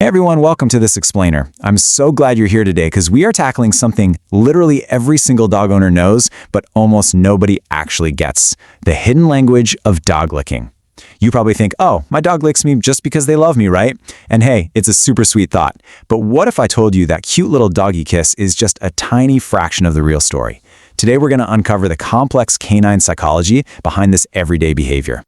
Hey everyone, welcome to this explainer. I'm so glad you're here today because we are tackling something literally every single dog owner knows, but almost nobody actually gets: the hidden language of dog licking. You probably think, oh, my dog licks me just because they love me, right? And hey, it's a super sweet thought. But what if I told you that cute little doggy kiss is just a tiny fraction of the real story? Today we're going to uncover the complex canine psychology behind this everyday behavior.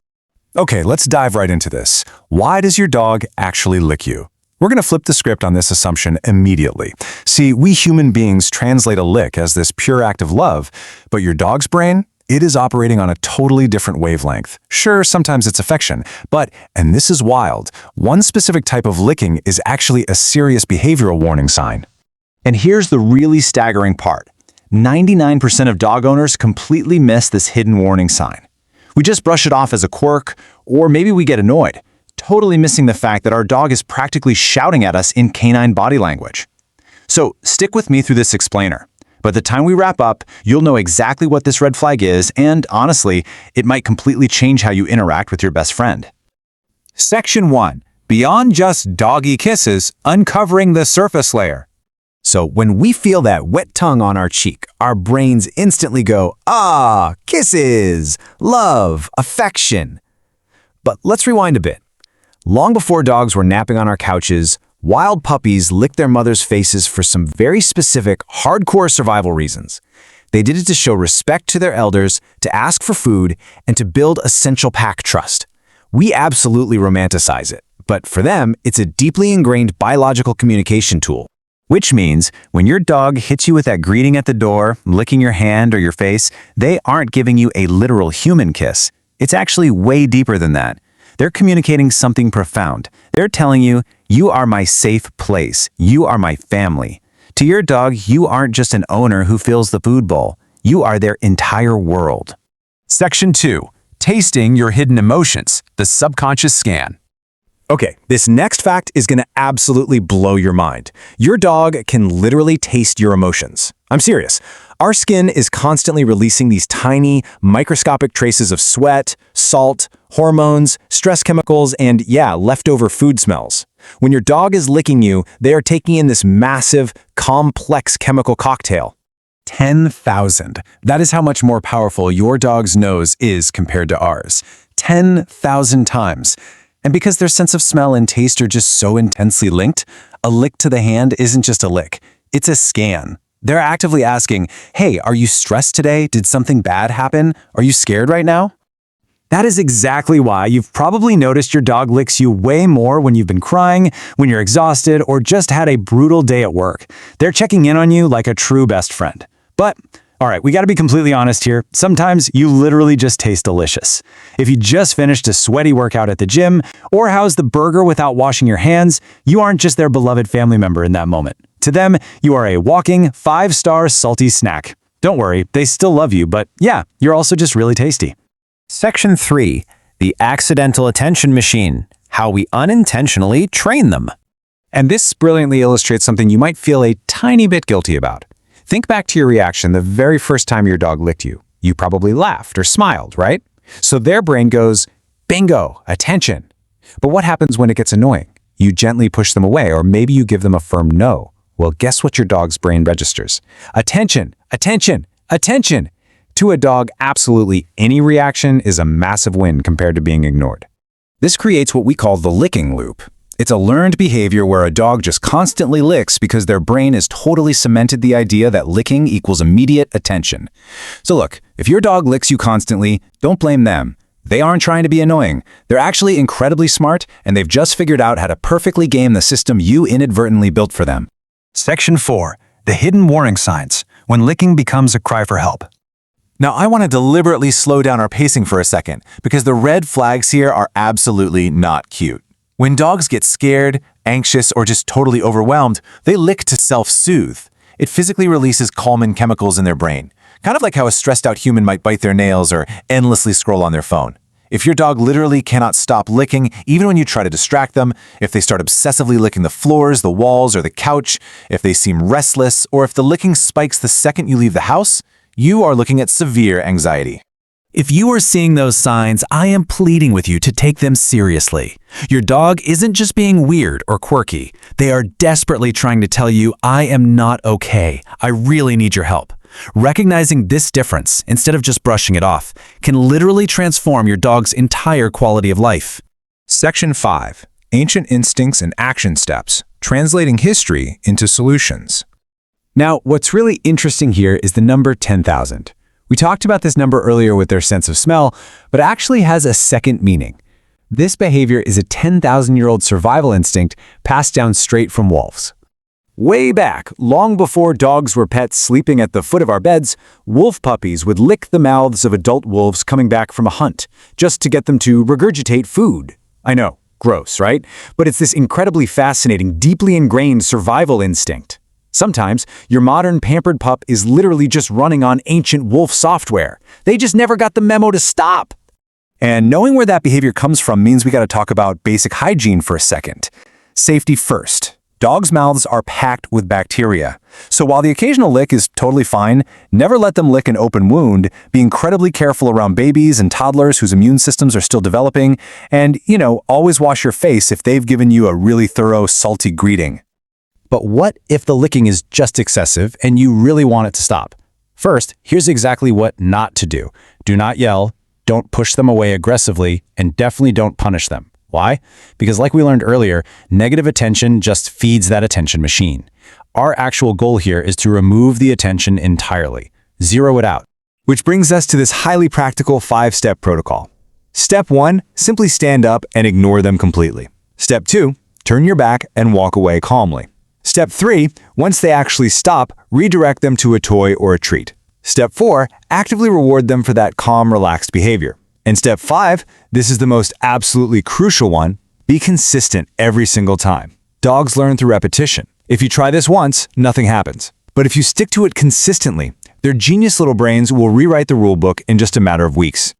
Okay, let's dive right into this. Why does your dog actually lick you? We're going to flip the script on this assumption immediately. See, we human beings translate a lick as this pure act of love, but your dog's brain, it is operating on a totally different wavelength. Sure, sometimes it's affection, but, and this is wild, one specific type of licking is actually a serious behavioral warning sign. And here's the really staggering part. 99% of dog owners completely miss this hidden warning sign. We just brush it off as a quirk, or maybe we get annoyed, totally missing the fact that our dog is practically shouting at us in canine body language. So stick with me through this explainer. By the time we wrap up, you'll know exactly what this red flag is, and honestly, it might completely change how you interact with your best friend. Section 1. Beyond just doggy kisses, uncovering the surface layer. So when we feel that wet tongue on our cheek, our brains instantly go, ah, kisses, love, affection. But let's rewind a bit. Long before dogs were napping on our couches, wild puppies licked their mothers' faces for some very specific, hardcore survival reasons. They did it to show respect to their elders, to ask for food, and to build essential pack trust. We absolutely romanticize it, but for them, it's a deeply ingrained biological communication tool. Which means, when your dog hits you with that greeting at the door, licking your hand or your face, they aren't giving you a literal human kiss. It's actually way deeper than that. They're communicating something profound. They're telling you, you are my safe place. You are my family. To your dog, you aren't just an owner who fills the food bowl. You are their entire world. Section 2. Tasting your hidden emotions, the subconscious scan. Okay, this next fact is going to absolutely blow your mind. Your dog can literally taste your emotions. I'm serious. Our skin is constantly releasing these tiny, microscopic traces of sweat, salt, hormones, stress chemicals, and leftover food smells. When your dog is licking you, they are taking in this massive, complex chemical cocktail. 10,000. That is how much more powerful your dog's nose is compared to ours. 10,000 times. And because their sense of smell and taste are just so intensely linked, a lick to the hand isn't just a lick, it's a scan. They're actively asking, hey, are you stressed today? Did something bad happen? Are you scared right now? That is exactly why you've probably noticed your dog licks you way more when you've been crying, when you're exhausted, or just had a brutal day at work. They're checking in on you like a true best friend. But all right, we got to be completely honest here. Sometimes you literally just taste delicious. If you just finished a sweaty workout at the gym or housed the burger without washing your hands, you aren't just their beloved family member in that moment. To them, you are a walking 5-star salty snack. Don't worry, they still love you, but you're also just really tasty. Section 3. The accidental attention machine. How we unintentionally train them. And this brilliantly illustrates something you might feel a tiny bit guilty about. Think back to your reaction the very first time your dog licked you. You probably laughed or smiled, right? So their brain goes, bingo, attention. But what happens when it gets annoying? You gently push them away, or maybe you give them a firm no. Well, guess what your dog's brain registers? Attention, attention, attention. To a dog, absolutely any reaction is a massive win compared to being ignored. This creates what we call the licking loop. It's a learned behavior where a dog just constantly licks because their brain has totally cemented the idea that licking equals immediate attention. So look, if your dog licks you constantly, don't blame them. They aren't trying to be annoying. They're actually incredibly smart, and they've just figured out how to perfectly game the system you inadvertently built for them. Section 4. The hidden warning signs, when licking becomes a cry for help. Now, I want to deliberately slow down our pacing for a second, because the red flags here are absolutely not cute. When dogs get scared, anxious, or just totally overwhelmed, they lick to self-soothe. It physically releases calming chemicals in their brain, kind of like how a stressed-out human might bite their nails or endlessly scroll on their phone. If your dog literally cannot stop licking, even when you try to distract them, if they start obsessively licking the floors, the walls, or the couch, if they seem restless, or if the licking spikes the second you leave the house, you are looking at severe anxiety. If you are seeing those signs, I am pleading with you to take them seriously. Your dog isn't just being weird or quirky. They are desperately trying to tell you, I am not okay. I really need your help. Recognizing this difference, instead of just brushing it off, can literally transform your dog's entire quality of life. Section 5. Ancient Instincts and Action Steps, Translating History into Solutions. Now, what's really interesting here is the number 10,000. We talked about this number earlier with their sense of smell, but it actually has a second meaning. This behavior is a 10,000-year-old survival instinct passed down straight from wolves. Way back, long before dogs were pets sleeping at the foot of our beds, wolf puppies would lick the mouths of adult wolves coming back from a hunt, just to get them to regurgitate food. I know, gross, right? But it's this incredibly fascinating, deeply ingrained survival instinct. Sometimes, your modern pampered pup is literally just running on ancient wolf software. They just never got the memo to stop. And knowing where that behavior comes from means we got to talk about basic hygiene for a second. Safety first. Dogs' mouths are packed with bacteria. So while the occasional lick is totally fine, never let them lick an open wound, be incredibly careful around babies and toddlers whose immune systems are still developing, and, always wash your face if they've given you a really thorough, salty greeting. But what if the licking is just excessive and you really want it to stop? First, here's exactly what not to do. Do not yell, don't push them away aggressively, and definitely don't punish them. Why? Because like we learned earlier, negative attention just feeds that attention machine. Our actual goal here is to remove the attention entirely. Zero it out. Which brings us to this highly practical 5-step protocol. Step 1, simply stand up and ignore them completely. Step 2, turn your back and walk away calmly. Step 3, once they actually stop, redirect them to a toy or a treat. Step 4, actively reward them for that calm, relaxed behavior. And step 5, this is the most absolutely crucial one, be consistent every single time. Dogs learn through repetition. If you try this once, nothing happens. But if you stick to it consistently, their genius little brains will rewrite the rulebook in just a matter of weeks.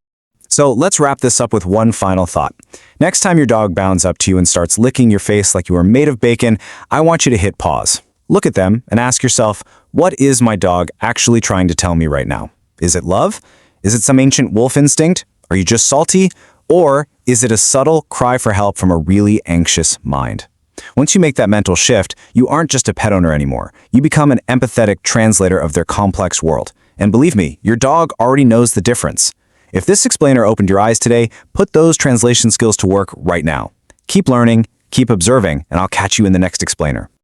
So let's wrap this up with one final thought. Next time your dog bounds up to you and starts licking your face like you are made of bacon, I want you to hit pause. Look at them and ask yourself, what is my dog actually trying to tell me right now? Is it love? Is it some ancient wolf instinct? Are you just salty? Or is it a subtle cry for help from a really anxious mind? Once you make that mental shift, you aren't just a pet owner anymore. You become an empathetic translator of their complex world. And believe me, your dog already knows the difference. If this explainer opened your eyes today, put those translation skills to work right now. Keep learning, keep observing, and I'll catch you in the next explainer.